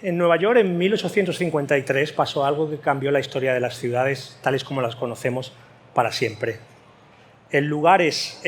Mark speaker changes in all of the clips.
Speaker 1: En Nueva York, en 1853, pasó algo que cambió la historia de las ciudades, tales como las conocemos, para siempre. El lugar es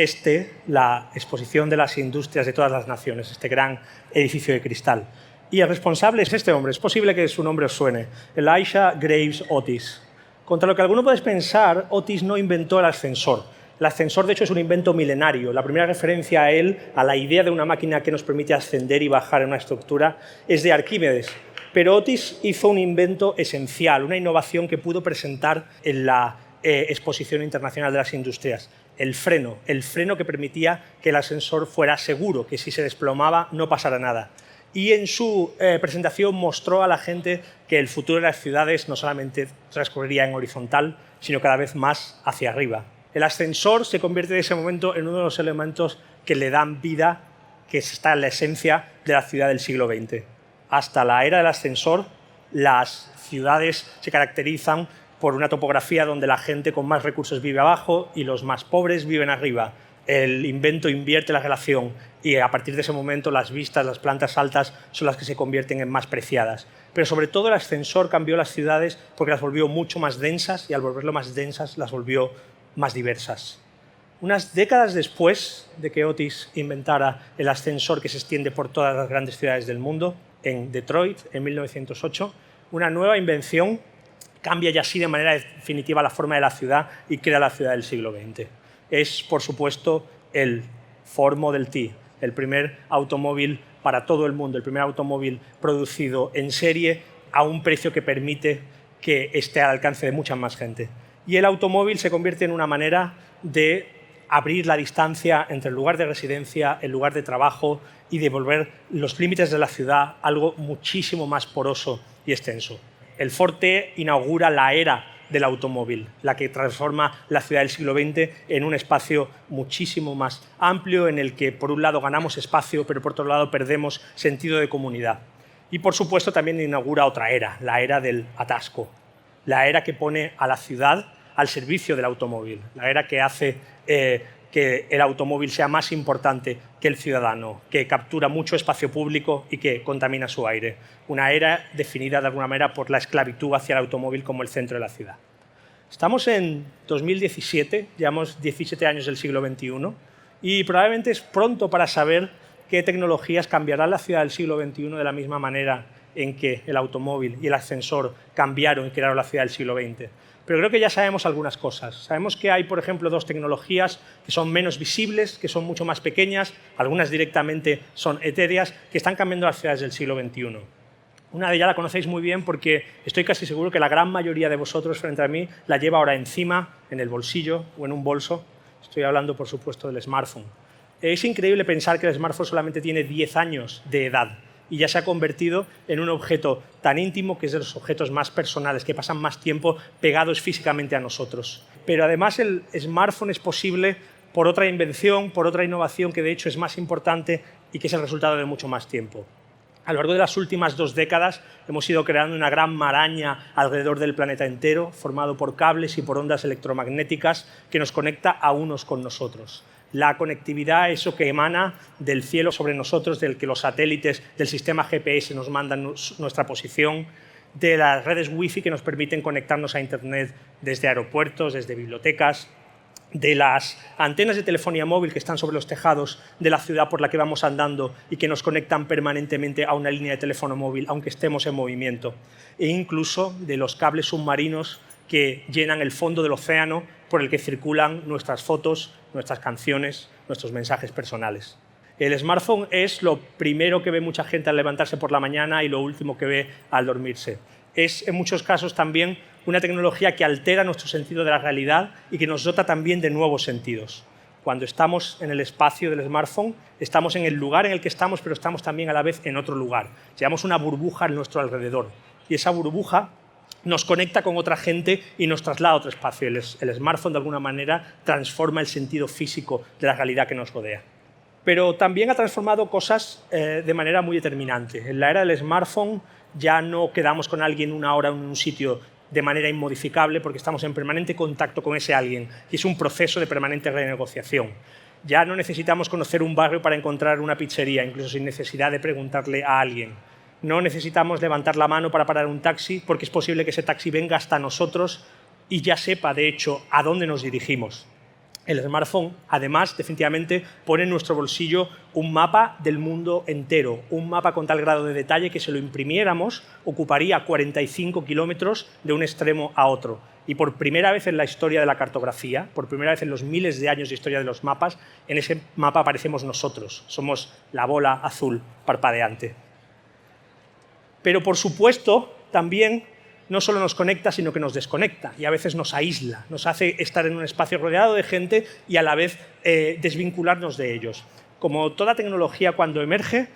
Speaker 1: la exposición de las industrias de todas las naciones, este gran edificio de cristal. Y el responsable es este hombre, es posible que su nombre os suene, Elisha Graves Otis. Contra lo que alguno puede pensar, Otis no inventó el ascensor. El ascensor, de hecho, es un invento milenario. La primera referencia a él, a la idea de una máquina que nos permite ascender y bajar en una estructura, es de Arquímedes. Pero Otis hizo un invento esencial, una innovación que pudo presentar en la Exposición Internacional de las Industrias. El freno que permitía que el ascensor fuera seguro, que si se desplomaba no pasara nada. Y en su presentación mostró a la gente que el futuro de las ciudades no solamente transcurriría en horizontal, sino cada vez más hacia arriba. El ascensor se convierte en ese momento en uno de los elementos que le dan vida, que está en la esencia de la ciudad del siglo XX. Hasta la era del ascensor, las ciudades se caracterizan por una topografía donde la gente con más recursos vive abajo y los más pobres viven arriba. El invento invierte la relación y a partir de ese momento las vistas, las plantas altas son las que se convierten en más preciadas. Pero sobre todo el ascensor cambió las ciudades porque las volvió mucho más densas y al volverlo más densas las volvió más diversas. Unas décadas después de que Otis inventara el ascensor que se extiende por todas las grandes ciudades del mundo, en Detroit, en 1908, una nueva invención cambia ya así de manera definitiva la forma de la ciudad y crea la ciudad del siglo XX. Es, por supuesto, el Ford Model T, el primer automóvil para todo el mundo, el primer automóvil producido en serie a un precio que permite que esté al alcance de mucha más gente. Y el automóvil se convierte en una manera de abrir la distancia entre el lugar de residencia, el lugar de trabajo y de volver los límites de la ciudad algo muchísimo más poroso y extenso. El Ford T inaugura la era del automóvil, la que transforma la ciudad del siglo XX en un espacio muchísimo más amplio en el que, por un lado, ganamos espacio, pero por otro lado, perdemos sentido de comunidad. Y, por supuesto, también inaugura otra era, la era del atasco, la era que pone a la ciudad al servicio del automóvil, la era que hace que el automóvil sea más importante que el ciudadano, que captura mucho espacio público y que contamina su aire. Una era definida de alguna manera por la esclavitud hacia el automóvil como el centro de la ciudad. Estamos en 2017, llevamos 17 años del siglo XXI y probablemente es pronto para saber qué tecnologías cambiarán la ciudad del siglo XXI de la misma manera en que el automóvil y el ascensor cambiaron y crearon la ciudad del siglo XX. Pero creo que ya sabemos algunas cosas. Sabemos que hay, por ejemplo, dos tecnologías que son menos visibles, que son mucho más pequeñas, algunas directamente son etéreas, que están cambiando las ciudades del siglo XXI. Una de ellas la conocéis muy bien porque estoy casi seguro que la gran mayoría de vosotros frente a mí la lleva ahora encima, en el bolsillo o en un bolso. Estoy hablando, por supuesto, del smartphone. Es increíble pensar que el smartphone solamente tiene 10 años de edad y ya se ha convertido en un objeto tan íntimo que es de los objetos más personales, que pasan más tiempo pegados físicamente a nosotros. Pero además el smartphone es posible por otra invención, por otra innovación que de hecho es más importante y que es el resultado de mucho más tiempo. A lo largo de las últimas 2 décadas hemos ido creando una gran maraña alrededor del planeta entero, formado por cables y por ondas electromagnéticas que nos conecta a unos con nosotros. La conectividad, eso que emana del cielo sobre nosotros, del que los satélites del sistema GPS nos mandan nuestra posición, de las redes Wi-Fi que nos permiten conectarnos a Internet desde aeropuertos, desde bibliotecas, de las antenas de telefonía móvil que están sobre los tejados de la ciudad por la que vamos andando y que nos conectan permanentemente a una línea de teléfono móvil, aunque estemos en movimiento, e incluso de los cables submarinos que llenan el fondo del océano por el que circulan nuestras fotos, nuestras canciones, nuestros mensajes personales. El smartphone es lo primero que ve mucha gente al levantarse por la mañana y lo último que ve al dormirse. Es, en muchos casos, también una tecnología que altera nuestro sentido de la realidad y que nos dota también de nuevos sentidos. Cuando estamos en el espacio del smartphone, estamos en el lugar en el que estamos, pero estamos también a la vez en otro lugar. Llevamos una burbuja a nuestro alrededor y esa burbuja nos conecta con otra gente y nos traslada a otro espacio. El smartphone, de alguna manera, transforma el sentido físico de la realidad que nos rodea. Pero también ha transformado cosas de manera muy determinante. En la era del smartphone ya no quedamos con alguien una hora en un sitio de manera inmodificable porque estamos en permanente contacto con ese alguien y es un proceso de permanente renegociación. Ya no necesitamos conocer un barrio para encontrar una pizzería, incluso sin necesidad de preguntarle a alguien. No necesitamos levantar la mano para parar un taxi porque es posible que ese taxi venga hasta nosotros y ya sepa, de hecho, a dónde nos dirigimos. El smartphone, además, definitivamente pone en nuestro bolsillo un mapa del mundo entero, un mapa con tal grado de detalle que si lo imprimiéramos ocuparía 45 kilómetros de un extremo a otro. Y por primera vez en la historia de la cartografía, por primera vez en los miles de años de historia de los mapas, en ese mapa aparecemos nosotros, somos la bola azul parpadeante. Pero, por supuesto, también no solo nos conecta, sino que nos desconecta y a veces nos aísla, nos hace estar en un espacio rodeado de gente y a la vez desvincularnos de ellos. Como toda tecnología cuando emerge,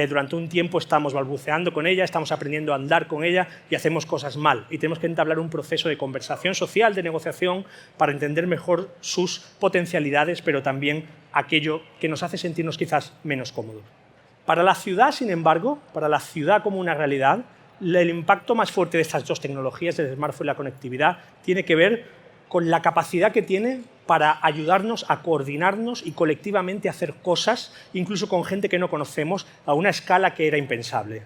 Speaker 1: durante un tiempo estamos balbuceando con ella, estamos aprendiendo a andar con ella y hacemos cosas mal. Y tenemos que entablar un proceso de conversación social, de negociación, para entender mejor sus potencialidades, pero también aquello que nos hace sentirnos quizás menos cómodos. Para la ciudad, sin embargo, para la ciudad como una realidad, el impacto más fuerte de estas dos tecnologías, del smartphone y la conectividad, tiene que ver con la capacidad que tiene para ayudarnos a coordinarnos y colectivamente hacer cosas, incluso con gente que no conocemos, a una escala que era impensable.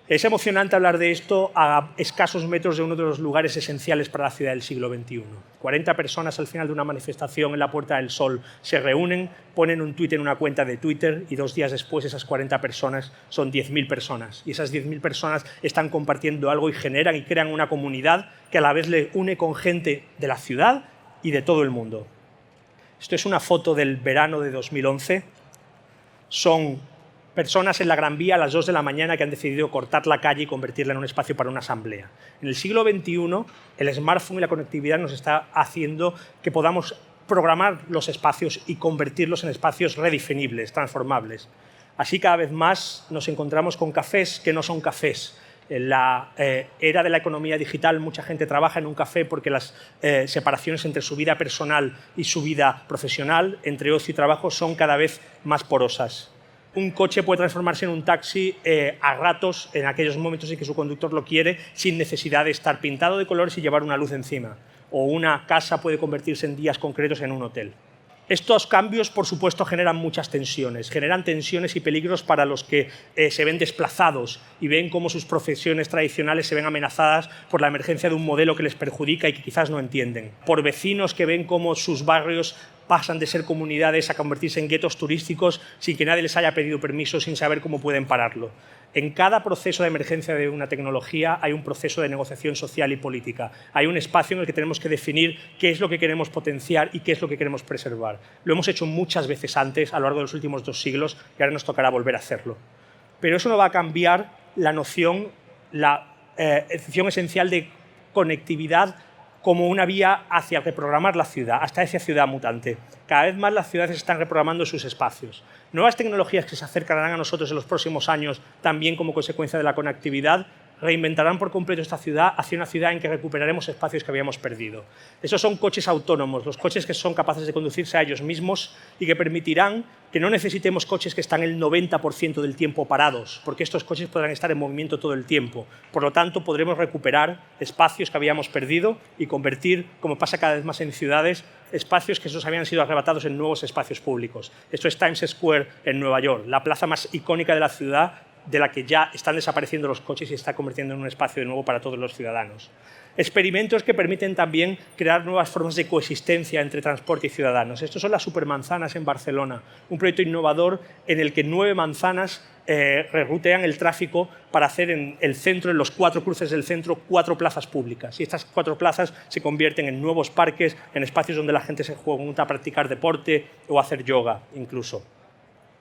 Speaker 1: Es emocionante hablar de esto a escasos metros de uno de los lugares esenciales para la ciudad del siglo XXI. 40 personas al final de una manifestación en la Puerta del Sol se reúnen, ponen un tuit en una cuenta de Twitter y 2 días después esas 40 personas son 10.000 personas. Y esas 10.000 personas están compartiendo algo y generan y crean una comunidad que a la vez le une con gente de la ciudad y de todo el mundo. Esto es una foto del verano de 2011. Son personas en la Gran Vía a las 2 de la mañana que han decidido cortar la calle y convertirla en un espacio para una asamblea. En el siglo XXI, el smartphone y la conectividad nos está haciendo que podamos programar los espacios y convertirlos en espacios redefinibles, transformables. Así, cada vez más nos encontramos con cafés que no son cafés. En la era de la economía digital, mucha gente trabaja en un café porque las separaciones entre su vida personal y su vida profesional, entre ocio y trabajo, son cada vez más porosas. Un coche puede transformarse en un taxi a ratos, en aquellos momentos en que su conductor lo quiere, sin necesidad de estar pintado de colores y llevar una luz encima. O una casa puede convertirse en días concretos en un hotel. Estos cambios, por supuesto, generan muchas tensiones. Generan tensiones y peligros para los que se ven desplazados y ven cómo sus profesiones tradicionales se ven amenazadas por la emergencia de un modelo que les perjudica y que quizás no entienden. Por vecinos que ven cómo sus barrios pasan de ser comunidades a convertirse en guetos turísticos sin que nadie les haya pedido permiso, sin saber cómo pueden pararlo. En cada proceso de emergencia de una tecnología hay un proceso de negociación social y política. Hay un espacio en el que tenemos que definir qué es lo que queremos potenciar y qué es lo que queremos preservar. Lo hemos hecho muchas veces antes, a lo largo de los últimos 2 siglos, y ahora nos tocará volver a hacerlo. Pero eso no va a cambiar la noción esencial de conectividad como una vía hacia reprogramar la ciudad, hasta esa ciudad mutante. Cada vez más las ciudades están reprogramando sus espacios. Nuevas tecnologías que se acercarán a nosotros en los próximos años, también como consecuencia de la conectividad, reinventarán por completo esta ciudad hacia una ciudad en que recuperaremos espacios que habíamos perdido. Esos son coches autónomos, los coches que son capaces de conducirse a ellos mismos y que permitirán que no necesitemos coches que están el 90% del tiempo parados, porque estos coches podrán estar en movimiento todo el tiempo. Por lo tanto, podremos recuperar espacios que habíamos perdido y convertir, como pasa cada vez más en ciudades, espacios que esos habían sido arrebatados en nuevos espacios públicos. Esto es Times Square en Nueva York, la plaza más icónica de la ciudad, de la que ya están desapareciendo los coches y se está convirtiendo en un espacio de nuevo para todos los ciudadanos. Experimentos que permiten también crear nuevas formas de coexistencia entre transporte y ciudadanos. Estos son las supermanzanas en Barcelona, un proyecto innovador en el que 9 manzanas rerutean el tráfico para hacer en el centro, en los 4 cruces del centro, 4 plazas públicas. Y estas 4 plazas se convierten en nuevos parques, en espacios donde la gente se junta a practicar deporte o a hacer yoga incluso.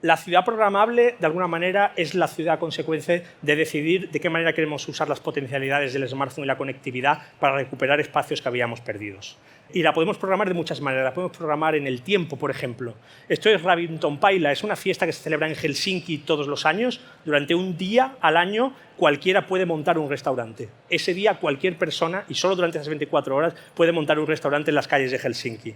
Speaker 1: La ciudad programable, de alguna manera, es la ciudad consecuencia de decidir de qué manera queremos usar las potencialidades del smartphone y la conectividad para recuperar espacios que habíamos perdidos. Y la podemos programar de muchas maneras. La podemos programar en el tiempo, por ejemplo. Esto es Ravintoonpaila, es una fiesta que se celebra en Helsinki todos los años. Durante un día al año, cualquiera puede montar un restaurante. Ese día, cualquier persona, y solo durante esas 24 horas, puede montar un restaurante en las calles de Helsinki.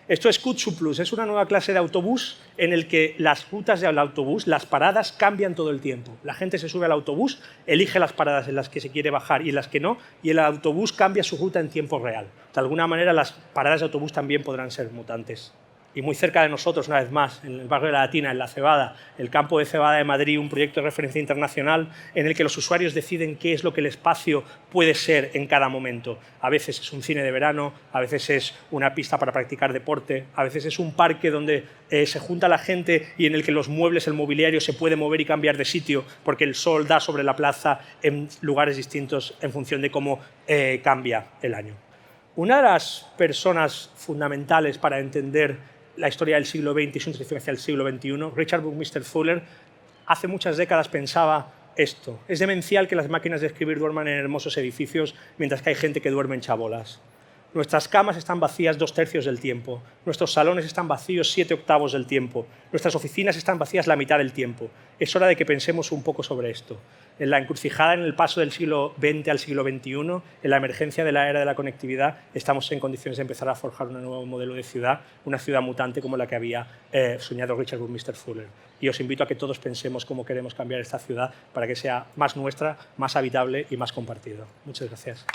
Speaker 1: Esto es Kutsu Plus, es una nueva clase de autobús en el que las rutas del autobús, las paradas, cambian todo el tiempo. La gente se sube al autobús, elige las paradas en las que se quiere bajar y en las que no, y el autobús cambia su ruta en tiempo real. De alguna manera, las paradas de autobús también podrán ser mutantes. Y muy cerca de nosotros, una vez más, en el barrio de la Latina, en La Cebada, el campo de Cebada de Madrid, un proyecto de referencia internacional en el que los usuarios deciden qué es lo que el espacio puede ser en cada momento. A veces es un cine de verano, a veces es una pista para practicar deporte, a veces es un parque donde se junta la gente y en el que los muebles, el mobiliario se puede mover y cambiar de sitio porque el sol da sobre la plaza en lugares distintos en función de cómo cambia el año. Una de las personas fundamentales para entender la historia del siglo XX y su transición hacia el siglo XXI, Richard Buckminster Fuller, hace muchas décadas pensaba esto: es demencial que las máquinas de escribir duerman en hermosos edificios mientras que hay gente que duerme en chabolas. Nuestras camas están vacías 2/3 del tiempo, nuestros salones están vacíos 7/8 del tiempo, nuestras oficinas están vacías la mitad del tiempo. Es hora de que pensemos un poco sobre esto. En la encrucijada, en el paso del siglo XX al siglo XXI, en la emergencia de la era de la conectividad, estamos en condiciones de empezar a forjar un nuevo modelo de ciudad, una ciudad mutante como la que había soñado Richard Buckminster Fuller. Y os invito a que todos pensemos cómo queremos cambiar esta ciudad para que sea más nuestra, más habitable y más compartida. Muchas gracias.